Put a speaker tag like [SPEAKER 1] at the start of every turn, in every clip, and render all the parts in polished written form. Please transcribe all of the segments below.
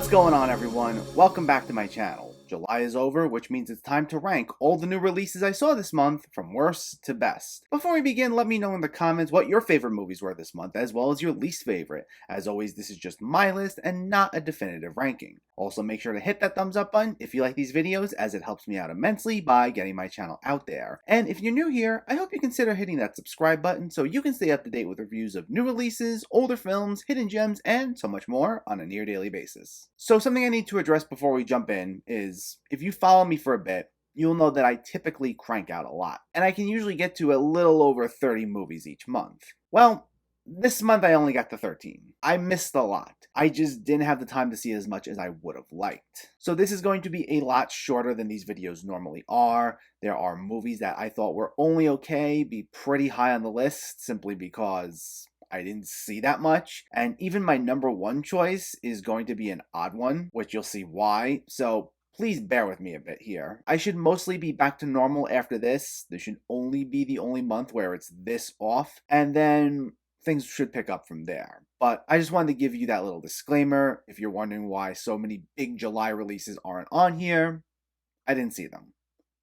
[SPEAKER 1] What's going on, everyone? Welcome back to my channel. July is over, which means it's time to rank all the new releases I saw this month from worst to best. Before we begin, let me know in the comments what your favorite movies were this month, as well as your least favorite. As always, this is just my list and not a definitive ranking. Also, make sure to hit that thumbs up button if you like these videos, as it helps me out immensely by getting my channel out there. And if you're new here, I hope you consider hitting that subscribe button so you can stay up to date with reviews of new releases, older films, hidden gems, and so much more on a near daily basis. So something I need to address before we jump in is, if you follow me for a bit, you'll know that I typically crank out a lot, and I can usually get to a little over 30 movies each month. Well, this month I only got to 13. I missed a lot. I just didn't have the time to see as much as I would have liked. So this is going to be a lot shorter than these videos normally are. There are movies that I thought were only okay, be pretty high on the list, simply because I didn't see that much, and even my number one choice is going to be an odd one, which you'll see why, so please bear with me a bit here. I should mostly be back to normal after this. This should only be the only month where it's this off, and then things should pick up from there. But I just wanted to give you that little disclaimer. If you're wondering why so many big July releases aren't on here, I didn't see them.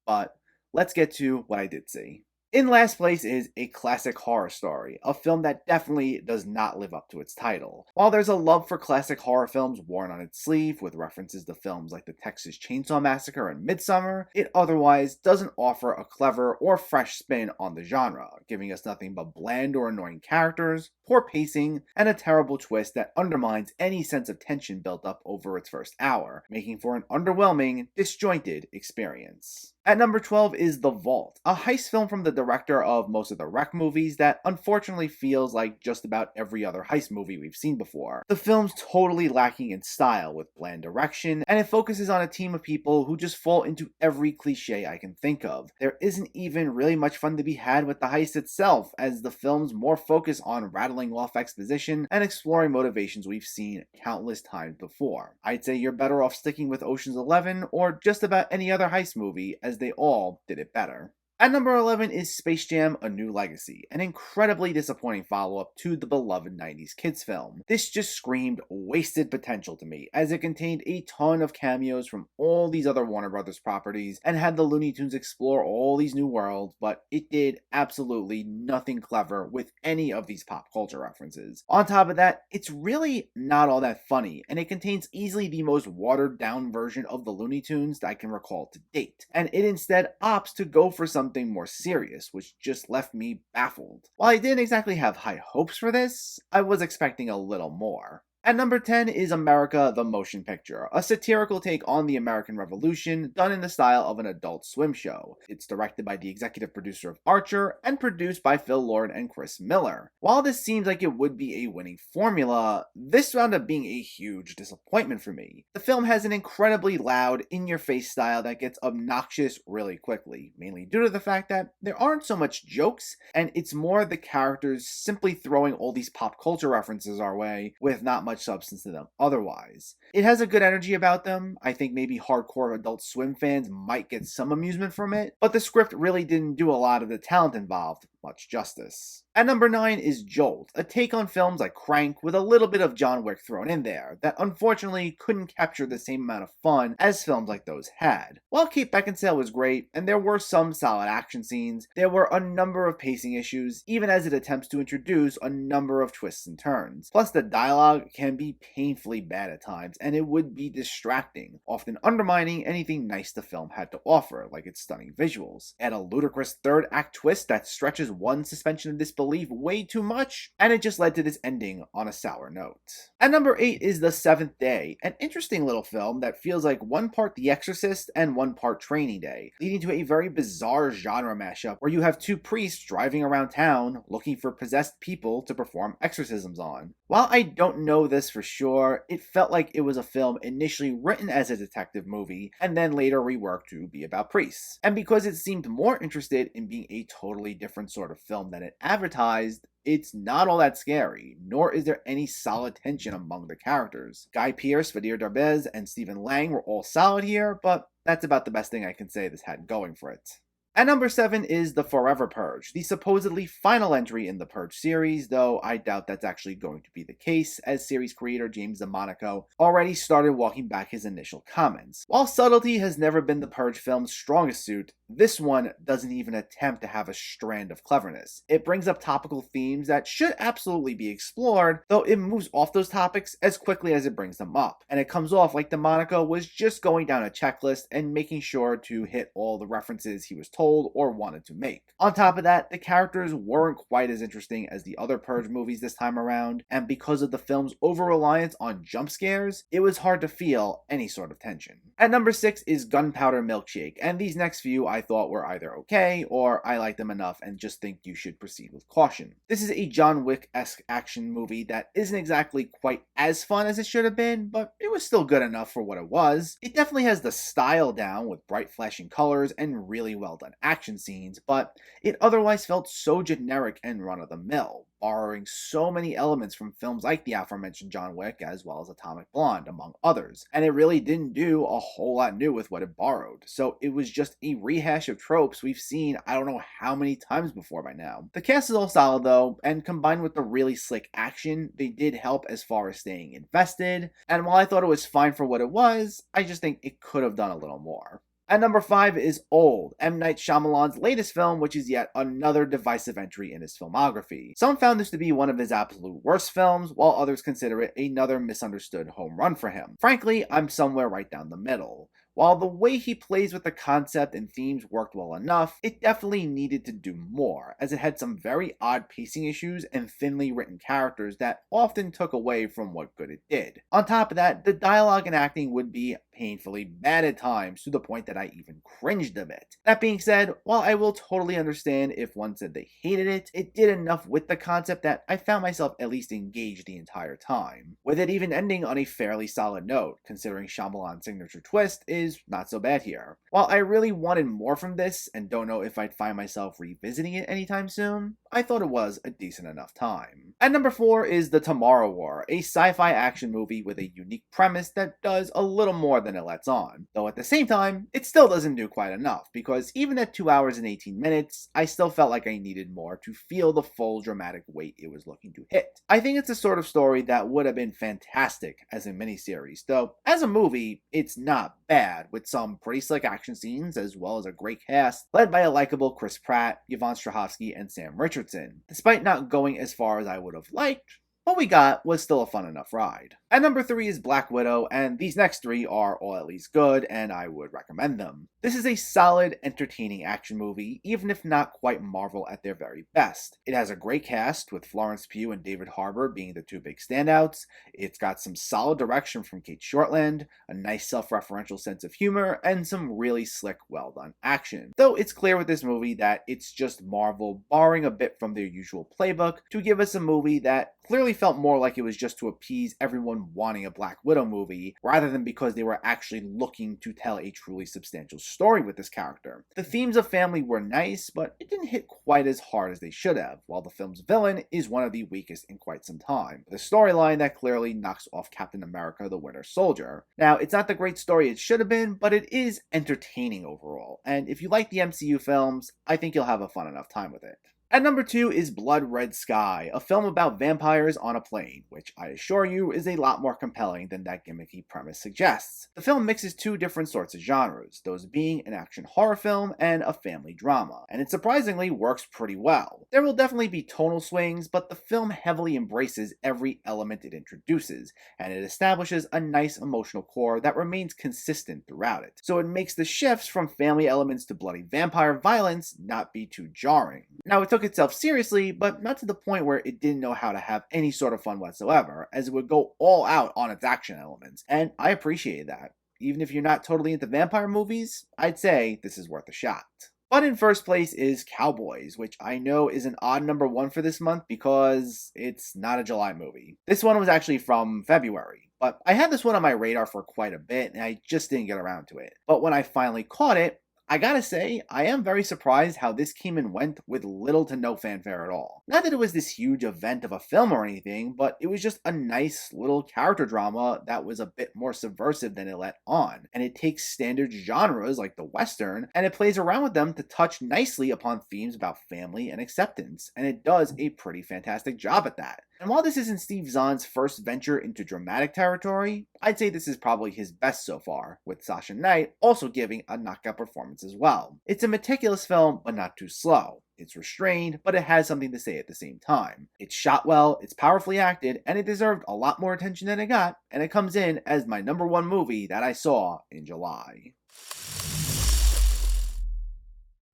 [SPEAKER 1] But let's get to what I did see. In last place is A Classic Horror Story, a film that definitely does not live up to its title. While there's a love for classic horror films worn on its sleeve, with references to films like the Texas Chainsaw Massacre and Midsommar, it otherwise doesn't offer a clever or fresh spin on the genre, giving us nothing but bland or annoying characters, poor pacing, and a terrible twist that undermines any sense of tension built up over its first hour, making for an underwhelming, disjointed experience. At number 12 is The Vault, a heist film from the director of most of the Wreck movies that unfortunately feels like just about every other heist movie we've seen before. The film's totally lacking in style, with bland direction, and it focuses on a team of people who just fall into every cliche I can think of. There isn't even really much fun to be had with the heist itself, as the film's more focus on rattling off exposition and exploring motivations we've seen countless times before. I'd say you're better off sticking with Ocean's 11 or just about any other heist movie, as they all did it better. At number 11 is Space Jam: A New Legacy, an incredibly disappointing follow-up to the beloved 90s kids film. This just screamed wasted potential to me, as it contained a ton of cameos from all these other Warner Brothers properties and had the Looney Tunes explore all these new worlds, but it did absolutely nothing clever with any of these pop culture references. On top of that, it's really not all that funny, and it contains easily the most watered-down version of the Looney Tunes that I can recall to date, and it instead opts to go for something more serious, which just left me baffled. While I didn't exactly have high hopes for this, I was expecting a little more. At number 10 is America the Motion Picture, a satirical take on the American Revolution done in the style of an Adult Swim show. It's directed by the executive producer of Archer and produced by Phil Lord and Chris Miller. While this seems like it would be a winning formula, this wound up being a huge disappointment for me. The film has an incredibly loud, in-your-face style that gets obnoxious really quickly, mainly due to the fact that there aren't so much jokes, and it's more the characters simply throwing all these pop culture references our way with not much substance to them otherwise. It has a good energy about them. I think maybe hardcore Adult Swim fans might get some amusement from it, but the script really didn't do a lot of the talent involved much justice. At number 9 is Jolt, a take on films like Crank with a little bit of John Wick thrown in there, that unfortunately couldn't capture the same amount of fun as films like those had. While Kate Beckinsale was great, and there were some solid action scenes, there were a number of pacing issues, even as it attempts to introduce a number of twists and turns. Plus, the dialogue can be painfully bad at times, and it would be distracting, often undermining anything nice the film had to offer, like its stunning visuals. Add a ludicrous third act twist that stretches one suspension of disbelief way too much, and it just led to this ending on a sour note. At number 8 is The Seventh Day, an interesting little film that feels like one part The Exorcist and one part Training Day, leading to a very bizarre genre mashup where you have two priests driving around town looking for possessed people to perform exorcisms on. While I don't know this for sure, it felt like it was a film initially written as a detective movie and then later reworked to be about priests. And because it seemed more interested in being a totally different sort of film than it advertised, it's not all that scary, nor is there any solid tension among the characters. Guy Pearce, Vadir Derbez, and Stephen Lang were all solid here, but that's about the best thing I can say this had going for it. At number 7 is the Forever Purge, the supposedly final entry in the Purge series, though I doubt that's actually going to be the case, as series creator James DeMonico already started walking back his initial comments. While subtlety has never been the Purge film's strongest suit, this one doesn't even attempt to have a strand of cleverness. It brings up topical themes that should absolutely be explored, though it moves off those topics as quickly as it brings them up, and it comes off like DeMonico was just going down a checklist and making sure to hit all the references he was told or wanted to make. On top of that, the characters weren't quite as interesting as the other Purge movies this time around, and because of the film's over-reliance on jump scares, it was hard to feel any sort of tension. At number 6 is Gunpowder Milkshake, and these next few I thought were either okay, or I like them enough and just think you should proceed with caution. This is a John Wick-esque action movie that isn't exactly quite as fun as it should have been, but it was still good enough for what it was. It definitely has the style down with bright flashing colors and really well done action scenes, but it otherwise felt so generic and run-of-the-mill, borrowing so many elements from films like the aforementioned John Wick as well as Atomic Blonde, among others, and it really didn't do a whole lot new with what it borrowed, so it was just a rehash of tropes we've seen I don't know how many times before by now. The cast is all solid though, and combined with the really slick action, they did help as far as staying invested, and while I thought it was fine for what it was, I just think it could have done a little more. At number 5 is Old, M. Night Shyamalan's latest film, which is yet another divisive entry in his filmography. Some found this to be one of his absolute worst films, while others consider it another misunderstood home run for him. Frankly, I'm somewhere right down the middle. While the way he plays with the concept and themes worked well enough, it definitely needed to do more, as it had some very odd pacing issues and thinly written characters that often took away from what good it did. On top of that, the dialogue and acting would be painfully bad at times, to the point that I even cringed a bit. That being said, while I will totally understand if one said they hated it, it did enough with the concept that I found myself at least engaged the entire time, with it even ending on a fairly solid note, considering Shyamalan's signature twist is not so bad here. While I really wanted more from this, and don't know if I'd find myself revisiting it anytime soon, I thought it was a decent enough time. At number 4 is The Tomorrow War, a sci-fi action movie with a unique premise that does a little more than it lets on, though at the same time, it still doesn't do quite enough, because even at 2 hours and 18 minutes, I still felt like I needed more to feel the full dramatic weight it was looking to hit. I think it's a sort of story that would have been fantastic as a miniseries, though as a movie, it's not bad, with some pretty slick action scenes as well as a great cast, led by a likable Chris Pratt, Yvonne Strahovski, and Sam Richardson. Despite not going as far as I would have liked, what we got was still a fun enough ride. At number 3 is Black Widow, and these next 3 are all at least good, and I would recommend them. This is a solid, entertaining action movie, even if not quite Marvel at their very best. It has a great cast, with Florence Pugh and David Harbour being the two big standouts. It's got some solid direction from Kate Shortland, a nice self-referential sense of humor, and some really slick, well-done action. Though it's clear with this movie that it's just Marvel borrowing a bit from their usual playbook to give us a movie that clearly felt more like it was just to appease everyone wanting a Black Widow movie, rather than because they were actually looking to tell a truly substantial story with this character. The themes of family were nice, but it didn't hit quite as hard as they should have, while the film's villain is one of the weakest in quite some time, with a storyline that clearly knocks off Captain America the Winter Soldier. Now, it's not the great story it should have been, but it is entertaining overall, and if you like the MCU films, I think you'll have a fun enough time with it. At number 2 is Blood Red Sky, a film about vampires on a plane, which I assure you is a lot more compelling than that gimmicky premise suggests. The film mixes two different sorts of genres, those being an action horror film and a family drama, and it surprisingly works pretty well. There will definitely be tonal swings, but the film heavily embraces every element it introduces, and it establishes a nice emotional core that remains consistent throughout it, so it makes the shifts from family elements to bloody vampire violence not be too jarring. Now, it took itself seriously, but not to the point where it didn't know how to have any sort of fun whatsoever, as it would go all out on its action elements, and I appreciate that. Even if you're not totally into vampire movies, I'd say this is worth a shot. But in first place is Cowboys, which I know is an odd number 1 for this month because it's not a July movie. This one was actually from February, but I had this one on my radar for quite a bit and I just didn't get around to it. But when I finally caught it, I gotta say, I am very surprised how this came and went with little to no fanfare at all. Not that it was this huge event of a film or anything, but it was just a nice little character drama that was a bit more subversive than it let on. And it takes standard genres like the Western, and it plays around with them to touch nicely upon themes about family and acceptance. And it does a pretty fantastic job at that. And while this isn't Steve Zahn's first venture into dramatic territory, I'd say this is probably his best so far, with Sasha Knight also giving a knockout performance as well. It's a meticulous film, but not too slow. It's restrained, but it has something to say at the same time. It's shot well, it's powerfully acted, and it deserved a lot more attention than it got, and it comes in as my #1 movie that I saw in July.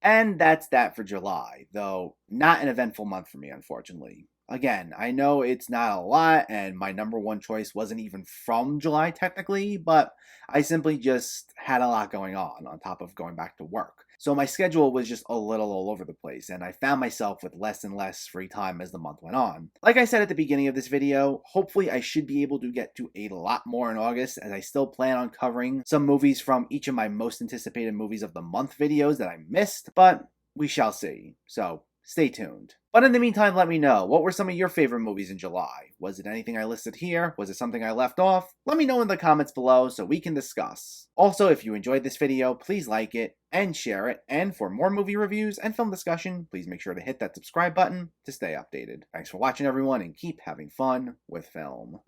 [SPEAKER 1] And that's that for July, though not an eventful month for me, unfortunately. Again, I know it's not a lot, and my #1 choice wasn't even from July technically, but I simply just had a lot going on top of going back to work. So my schedule was just a little all over the place, and I found myself with less and less free time as the month went on. Like I said at the beginning of this video, hopefully I should be able to get to a lot more in August, as I still plan on covering some movies from each of my most anticipated movies of the month videos that I missed, but we shall see. So stay tuned. But in the meantime, let me know, what were some of your favorite movies in July? Was it anything I listed here? Was it something I left off? Let me know in the comments below so we can discuss. Also, if you enjoyed this video, please like it and share it. And for more movie reviews and film discussion, please make sure to hit that subscribe button to stay updated. Thanks for watching, everyone, and keep having fun with film.